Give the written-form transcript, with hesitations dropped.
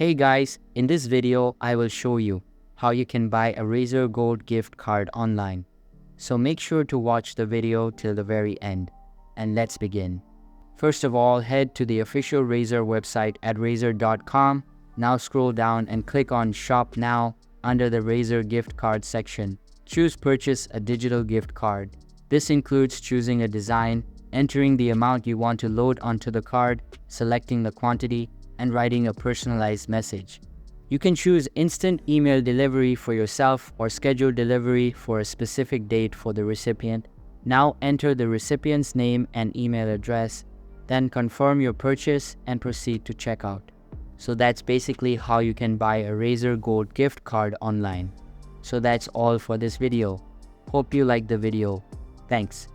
Hey guys, in this video, I will show you how you can buy a Razer Gold gift card online. So make sure to watch the video till the very end. And let's begin. First of all, head to the official Razer website at razer.com. Now scroll down and click on Shop Now under the Razer gift card section. Choose Purchase a digital gift card. This includes choosing a design, entering the amount you want to load onto the card, selecting the quantity, and writing a personalized message. You can choose instant email delivery for yourself or schedule delivery for a specific date for the recipient. Now enter the recipient's name and email address, then confirm your purchase and proceed to checkout. So that's basically how you can buy a Razer Gold gift card online. So that's all for this video. Hope you liked the video. Thanks.